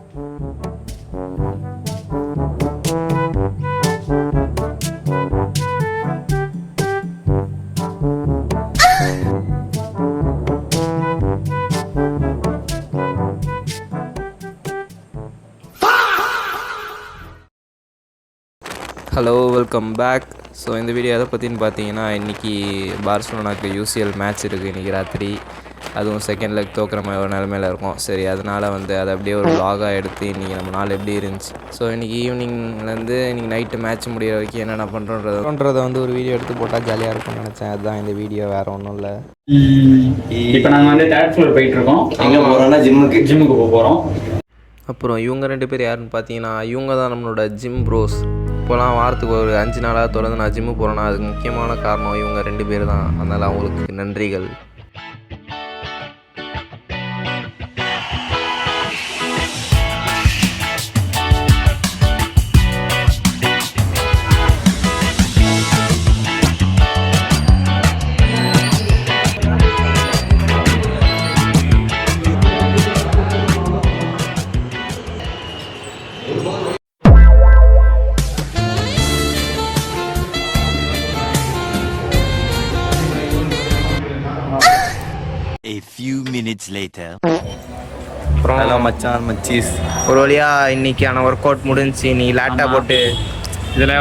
Hello, welcome back. So இந்த video எதை பற்றின்னு பார்த்தீங்கன்னா, இன்றைக்கி பார்சலோனாக்கு யூசிஎல் மேட்ச் இருக்குது இன்றைக்கி ராத்திரி. அதுவும் செகண்ட் லெக் தோக்குற மாதிரி ஒரு நிலமையில் இருக்கும். சரி, அதனால் அதை அப்படியே ஒரு vlog-ஆ எடுத்து இன்றைக்கி நம்ம நாள் எப்படி இருந்துச்சு, ஸோ இன்றைக்கி ஈவினிங்லேருந்து இன்றைக்கி நைட்டு மேட்ச் முடிகிற வரைக்கும் என்னென்ன பண்ணுறோன்றதை ஒரு வீடியோ எடுத்து போட்டால் ஜாலியாக இருக்கும்னு நினச்சேன். அதுதான் இந்த வீடியோ, வேறு ஒன்றும் இல்லை. இப்போ நாங்கள் தேர்ட் ஃப்ளோர் போயிட்டுருக்கோம். எங்கே போகிறோம்னா ஜிம்முக்கு போகிறோம். அப்புறம் இவங்க 2 பேர் யாருன்னு பார்த்தீங்கன்னா, இவங்க தான் நம்மளோட ஜிம் ப்ரோஸ். இப்போலாம் வாரத்துக்கு ஒரு 5 நாளாக தொடர்ந்து நான் ஜிம்மு போகிறேன்னா அதுக்கு முக்கியமான காரணம் இவங்க 2 பேர் தான். அதனால் அவங்களுக்கு நன்றிகள். A few minutes later. அப்புறம் மச்சான் மச்சீஸ் ஒரு வழியாக இன்றைக்கான ஒர்க் அவுட் முடிஞ்சு. நீ லேட்டாக போட்டு இதில்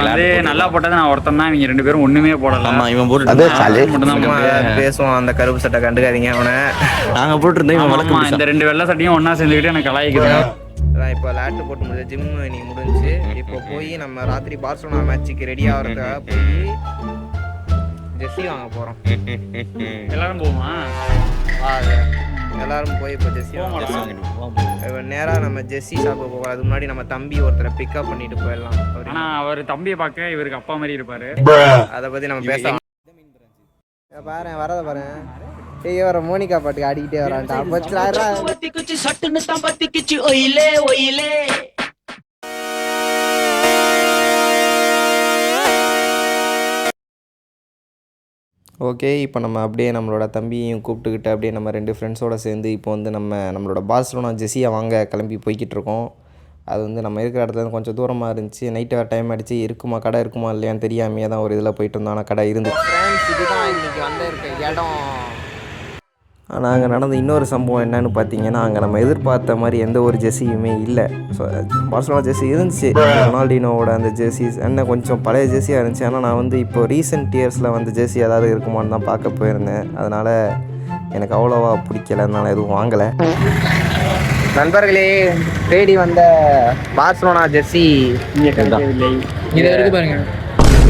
நல்லா போட்டது நான் ஒருத்தன் தான். இவங்க 2 பேரும் ஒன்றுமே போடலாம். ஆமாம், இவன் போட்டு மட்டும்தான் பேசுவான். அந்த கருப்பு சட்டை கண்டுக்காதீங்க அவனை. நாங்கள் போட்டுருந்தோம். இவன் வழக்கம் இந்த 2 வெள்ளை சட்டையும் ஒன்றா சேர்ந்துக்கிட்டு எனக்கு கலாய்க்குது. அதான் இப்போ லேட்டு போட்டு முடிஞ்ச ஜிம் இன்னைக்கு முடிஞ்சு. இப்போ போய் நம்ம ராத்திரி பார்சலோனா மேட்சுக்கு ரெடி ஆகிறதுக்காக போய் ஜெர்சி வாங்க போகிறோம். எல்லாரும் போமா? எல்லாரும் போய் இப்போ ஜெர்சி வாங்க நேராக நம்ம ஜெர்சி ஷாப்பு போகலாம். அதுக்கு முன்னாடி நம்ம தம்பி ஒருத்தரை பிக்கப் பண்ணிட்டு போயிடலாம். ஆனால் அவர் தம்பியை பார்க்க இவருக்கு அப்பா மாதிரி இருப்பார். அதை பற்றி நம்ம பேசலாம். பாரு வரத பாரு. ஐயோ, வர மோனிகா பாட்டுக்கு ஆடிக்கிட்டே வரான்டா. ஓகே, இப்போ நம்ம அப்படியே நம்மளோட தம்பியையும் கூப்பிட்டுக்கிட்டு அப்படியே நம்ம 2 ஃப்ரெண்ட்ஸோடு சேர்ந்து இப்போ நம்மளோட பார்சலோனா ஜெர்சியை வாங்க கிளம்பி போய்கிட்டு இருக்கோம். அது நம்ம இருக்கிற இடத்துல கொஞ்சம் தூரமாக இருந்துச்சு. நைட்டு வேறு டைம் ஆகிடுச்சு. கடை இருக்குமா இல்லையான்னு தெரியாமையே தான் ஒரு இதில் போயிட்டு இருந்தோம். ஆனால் கடை இருந்துச்சு. இதுதான் இன்றைக்கி இருக்க இடம். ஆனால் அங்கே நடந்த இன்னொரு சம்பவம் என்னன்னு பார்த்தீங்கன்னா, அங்கே நம்ம எதிர்பார்த்த மாதிரி எந்த ஒரு ஜெர்சியுமே இல்லை. ஸோ பார்சலோனா ஜெர்சி இருந்துச்சு, ரொனால்டினோவோட அந்த ஜெர்சிஸ் என்ன கொஞ்சம் பழைய ஜெர்சியாக இருந்துச்சு. ஆனால் நான் இப்போ ரீசெண்ட் இயர்ஸில் ஜெர்சி ஏதாவது இருக்குமான்னு தான் பார்க்க போயிருந்தேன். அதனால் எனக்கு அவ்வளோவா பிடிக்கல, அதனால் எதுவும் வாங்கலை. நண்பர்களே, தேடி வந்த பார்சலோனா ஜெர்சி இங்கே கிடைக்கவில்லை. இது வரைக்கும் பாருங்க.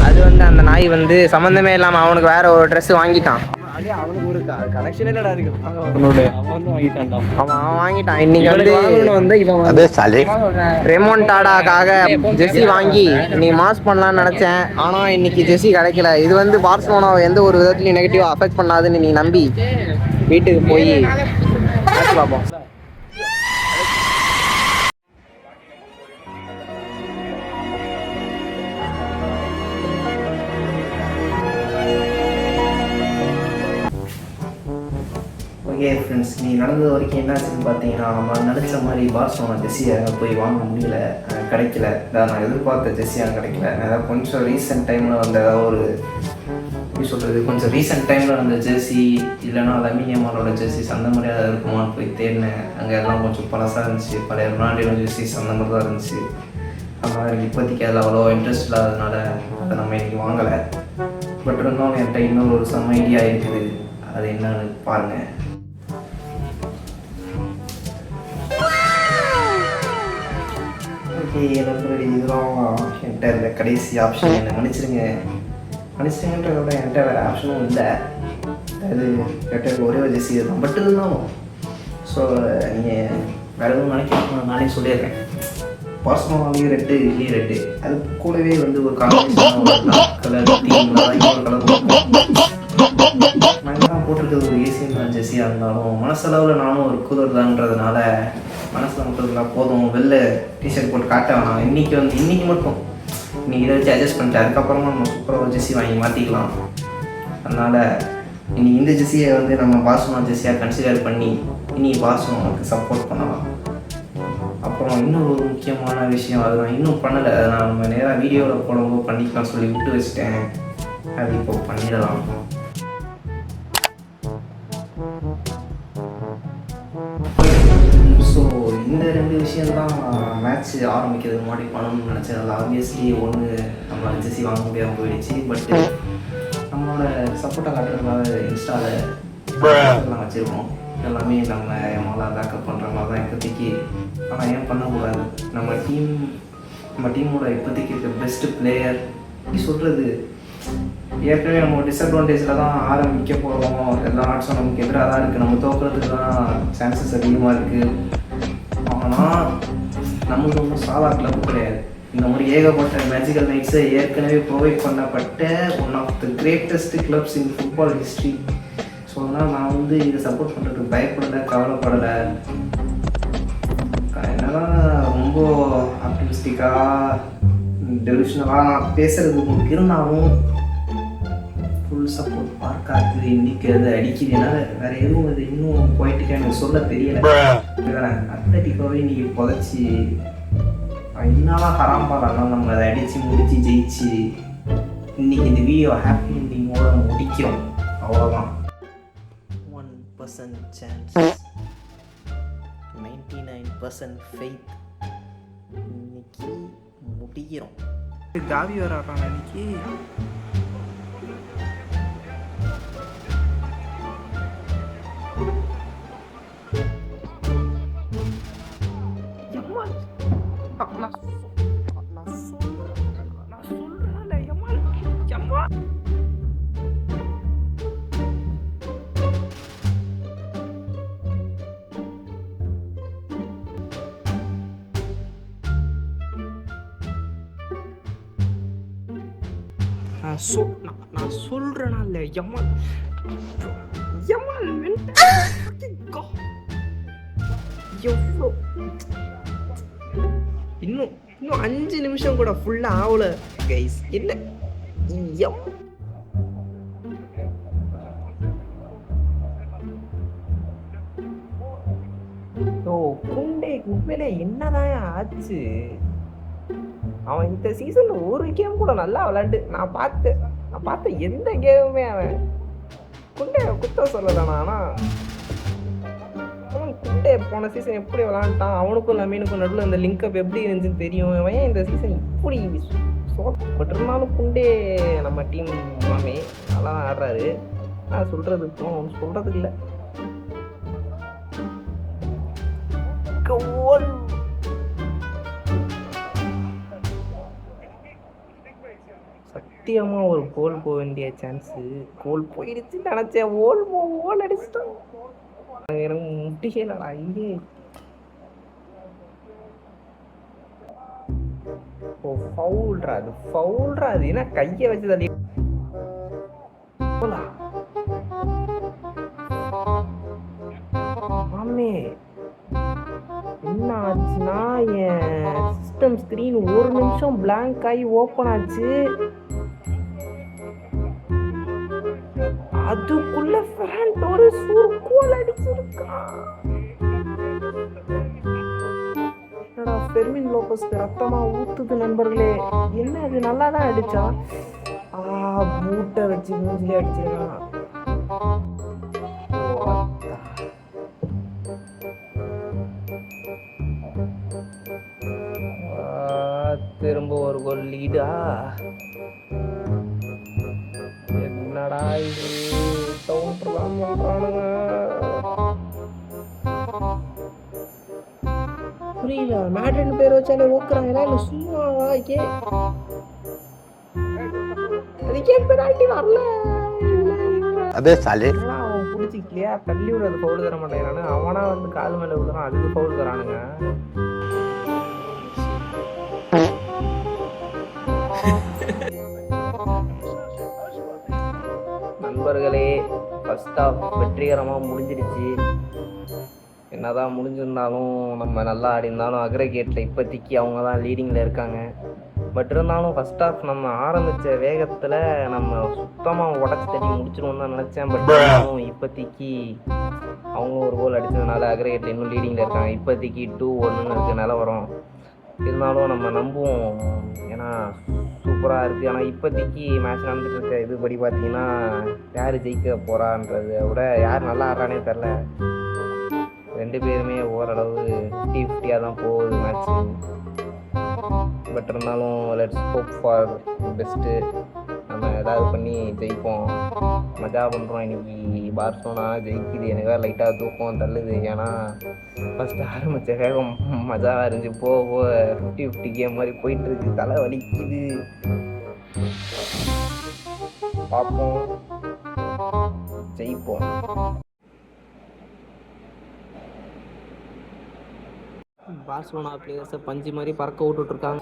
அது அந்த நாய் சம்மந்தமே இல்லாமல் அவனுக்கு வேற ஒரு ட்ரெஸ் வாங்கிட்டான். அவனுக்கு ஒரு கனெக்ஷன் இல்லடா இருக்கு. அவன் வாங்கிட்டான். இன்னைக்கு ரெமோன்டாடாக்காக ஜெர்சி வாங்கி நீ மாஸ் பண்ணலான்னு நினைச்சேன். ஆனா இன்னைக்கு ஜெர்சி கிடைக்கல. இது பார்சலோனாவை எந்த ஒரு விதத்துலையும் நெகட்டிவா அஃபெக்ட் பண்ணாதுன்னு நீ நம்பி வீட்டுக்கு போய் பார்ப்போம். ஓகே ஃப்ரெண்ட்ஸ், நீ நடந்தது வரைக்கும் என்னாச்சுன்னு பார்த்தீங்கன்னா, நம்ம நினச்ச மாதிரி பார்சலோனா ஜெர்சியை போய் வாங்க முடியல, கிடைக்கல. நான் எதிர்பார்த்த ஜெர்சியாக கிடைக்கல. ஏதாவது கொஞ்சம் ரீசெண்ட் டைமில் ஏதாவது ஒரு எப்படி சொல்கிறது, கொஞ்சம் ரீசெண்ட் டைமில் வந்த ஜெர்சி இல்லைனா லமினியமாலோட ஜெர்சிஸ் அந்த மாதிரி ஏதாவது இருக்குமான்னு போய் தேடினேன். அங்கே எல்லாம் கொஞ்சம் பழசாக இருந்துச்சு. பழைய ரொனால்டினோ ஜெர்சிஸ் அந்த மாதிரி தான் இருந்துச்சு. அதனால் எனக்கு இப்போதைக்கு அதில் அவ்வளோ இன்ட்ரெஸ்ட் இல்லாததுனால அதை நம்ம இன்றைக்கி வாங்கலை. பட் இருந்தாலும் என்கிட்ட இன்னொரு செம்ம ஐடியா இருக்குது. அது என்னன்னு பாருங்கள். ஓகே நண்பர்களே, இதுதான் என்கிட்ட இருந்த கடைசி ஆப்ஷன். என்னை மன்னிச்சிருங்கன்றத விட என்கிட்ட வேறு ஆப்ஷனும் இல்லை. அது என்கிட்ட ஒரே ஒரு ஜெர்சி தான். பட் இருந்தாலும் ஸோ நீங்கள் வேறு எதுவும் நினைக்கிறேன், நானே சொல்லிடுறேன். பார்சலோனாலேயும் ரெட்டு, இல்லையே ரெட்டு. அது கூடவே ஒரு கலர் நான் போட்டிருக்கிறது ஒரு ஏசியன் ஜெர்சியாக இருந்தாலும் மனசளவில் நானும் ஒரு கூலர் தான்றதுனால மனசில் மட்டும் போதும், வெளில டிஷர்ட் போட்டு காட்ட வேணாம். இன்றைக்கி மட்டும் இன்றைக்கி இதை வச்சு அட்ஜஸ்ட் பண்ணிட்டு அதுக்கப்புறமா நம்ம சூப்பராக ஒரு ஜெர்சி வாங்கி மாற்றிக்கலாம். அதனால் இன்றைக்கி இந்த ஜெர்சியை நம்ம பார்சலோனா ஜெர்சியாக கன்சிடர் பண்ணி இனி பார்சலோனாவுக்கு சப்போர்ட் பண்ணலாம். அப்புறம் இன்னொரு ஒரு முக்கியமான விஷயம், அது நான் இன்னும் பண்ணலை, அதை நான் நம்ம நேராக வீடியோவில் போடும்போது பண்ணிக்கலாம் சொல்லி விட்டு வச்சுட்டேன். அது இப்போ பண்ணிடலாம். ஸோ இந்த 2 விஷயந்தான் மேட்ச் ஆரம்பிக்கிறதுக்கு முன்னாடி பண்ணணும்னு நினச்சேன். அதில் ஆப்வியஸ்லி ஒன்று நம்ம ஜெர்சி வாங்க முடியாமல் போயிடுச்சு. பட் நம்மளோட சப்போர்ட்டை காட்டுறதுக்காக இன்ஸ்டாவில் வச்சுருக்கோம். எல்லாமே நம்ம எம்மால பேக்கப் பண்ணுற மாதிரி தான் இப்போதைக்கு. ஆனால் ஏன் பண்ணக்கூடாது? நம்ம டீமோட இப்போதைக்கு இருக்க பெஸ்ட்டு பிளேயர் எப்படி சொல்கிறது, ஏற்கனவே நம்ம டிஸ்அட்வான்டேஜில் தான் ஆரம்பிக்க போகிறோம். எல்லா ஆட்ஸும் நமக்கு எதிராக தான் இருக்குது, நம்ம தோக்குறதுக்கு தான் சான்சஸ் அதிகமாக இருக்குது. ஆனால் நமக்கு ஒன்றும் சாதா கிளப் கிடையாது. இந்த மாதிரி ஏகப்பட்ட மேஜிக்கல் நைட்ஸை ஏற்கனவே ப்ரொவைட் பண்ணப்பட்ட one of the greatest clubs in football history. So அதனால் நான் இதை சப்போர்ட் பண்ணுறதுக்கு பயப்படலை, கவலைப்படலை. என்னதான் ரொம்ப ஆப்டிமிஸ்டிக்காக டெலிவிஷனலாக பேசுகிறது உங்களுக்கு இருந்தாலும் ஃபுல் சப்போர்ட் பார்க்காது. இன்றைக்கி அதை அடிக்குது. என்னால் வேறு எதுவும் அது இன்னும் போயிட்டுக்கா எனக்கு சொல்ல தெரியலை. அத்லட்டிக்காவே இன்றைக்கி புதைச்சி என்னால் ஹராம்பாடனா நம்ம அதை அடித்து முடித்து ஜெயிச்சு இன்றைக்கி இந்த வீடியோ ஹாப்பி எண்டிங்கோட முடிக்கிறோம். அவ்வளோதான். 1% சான்ஸ், 99% ஃபெய்த். இன்னைக்கு முடிக்கிறோம். காவி வரான் இன்னைக்கு. நான் சொல்றேனா இல்லை யமால் எவ்வளோ இன்னும் 5 நிமிஷம் கூட ஃபுல்லாக ஆகல கைஸ். என்ன குண்டே உண்மையிலே என்னதான் ஆச்சு? அவன் இந்த சீசன்ல ஒரு கேம் கூட நல்லா விளையாண்டு நான் பார்த்த எந்த கேமுமே அவன் குண்டே குத்த சொல்லதானா. ஆனால் அவன் குண்டே போன சீசன் எப்படி விளாண்டான், அவனுக்கும் லமீனுக்கும் நடுவில் அந்த லிங்க் அப் எப்படி இருந்துச்சுன்னு தெரியும். அவன் இந்த சீசன் இப்படி பட் இருந்தாலும் குண்டே நம்ம டீம் எல்லாமே நல்லா தான் ஆடுறாரு. நான் சொல்றது இப்போ அவனு சொல்றதுக்கு இல்லை. சத்தியமா ஒரு கோல் போக வேண்டிய சான்ஸு கோல் போயிடுச்சு நினைச்சேன். ஓல் அடிச்சிட்டோம். எனக்கு முடியலடா. ஐயே ஃபவுல்ரா அது ஏன்னா கையை வச்சு தள்ளி ஆமே. என்ன ஆச்சுன்னா என் சிஸ்டம் ஸ்க்ரீன் 1 நிமிஷம் பிளாங்க் ஆகி ஓப்பன் ஆச்சு. அதுக்குள்ள ஃபெரான் டோரஸ் ஒரு கோல் அடிச்சிருக்கான். என்னடா ஃபெர்மின் லோபஸ் ரத்தமா ஊத்துது நண்பர்களே. என்ன அது நல்லா தான் அடிச்சா. பூட்டை வச்சு மூஞ்சிலே அடிச்சிருக்கான். திரும்ப ஒரு கோல் லீடா. என்னடா இது கவுண்டர்லாம் பண்றானுங்க புரியல. மேட்ரிட் பேர் வச்சாலே ஓக்குறாங்களா இல்லை சும்மாவா? அதுக்கே பெனால்ட்டி வரல. அதே சாலே அவன் பிடிச்சிக்கலையா தள்ளி விடுறது ஃபவுல் தர மாட்டேங்கிறானு. அவனா வந்து கால் மேலே விடுறான், அதுக்கு ஃபவுல் தரானுங்க. நண்பர்களே ஃபர்ஸ்ட் ஆஃப் வெற்றிகரமாக முடிஞ்சிருச்சு. என்னதான் முடிஞ்சிருந்தாலும் நம்ம நல்லா ஆடி இருந்தாலும் அக்ரிகேட்டில் இப்போதைக்கு அவங்க தான் லீடிங்கில் இருக்காங்க. பட் இருந்தாலும் ஃபஸ்ட் ஆஃப் நம்ம ஆரம்பித்த வேகத்தில் நம்ம சுத்தமாக உடச்சி தட்டி முடிச்சிடுவோம் தான் நினச்சேன். பட் இருந்தாலும் இப்போதைக்கு அவங்க ஒரு கோல் அடித்ததுனால அக்ரிகேட்டில் இன்னும் லீடிங்கில் இருக்காங்க. இப்போதைக்கு 2-1 இருக்குது நிலவரம். இருந்தாலும் நம்ம நம்புவோம், ஏன்னா சூப்பராக இருக்குது. ஆனால் இப்போதைக்கு மேட்ச் நடந்துட்டு இருக்க இதுபடி பார்த்தீங்கன்னா யார் ஜெயிக்க போகிறான்றதை விட யார் நல்லா ஆடுறானே தெரில. 2 பேருமே ஓரளவு 50-50 தான் போகுது மேட்ச்சு. பட் இருந்தாலும் லெட்ஸ் ஹோப் ஃபார் பெஸ்ட்டு. நம்ம ஏதாவது பண்ணி ஜெயிப்போம். மஜா பண்ணுறோம். இன்றைக்கி பார்சலோனா ஜெயிக்குது. எனக்கு வேறு லைட்டாக தூக்கம் தள்ளுது. ஏன்னா ஃபஸ்ட்டு ஆரம்பித்த வேகம் மஜாவாக இருந்துச்சு. போக 50-50 கேம் மாதிரி போயிட்டுருக்கு. தலை வலிக்குது. பார்ப்போம், ஜெயிப்போம். பார்சலோனா பிளேயர்ஸை பஞ்சு மாதிரி பறக்க விட்டுட்ருக்காங்க.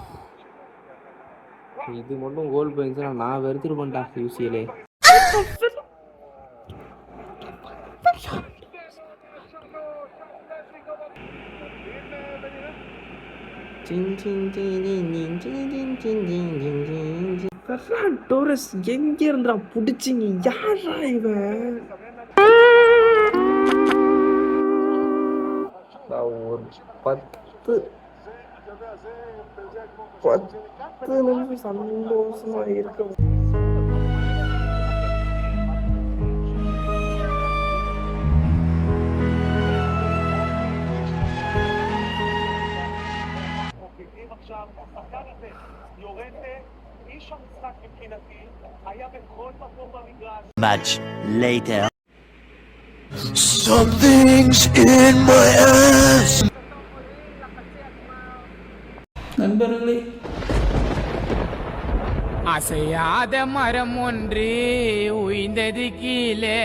இது மட்டும் கோல் போயிருந்துச்சுன்னா நான் வெறுத்துருப்பேன்டா யூசியிலே. ஃபெர்ரான் டோரஸ் எங்கே இருந்தா பிடிச்சிங்க? யாரா இவன்? ஒரு 10 நிமிஷம் சந்தோஷமா இருக்கும். Much later. Something's in my ass. நண்பர்களே, அசையாத மரம் ஒன்று உய்ந்தது கீழே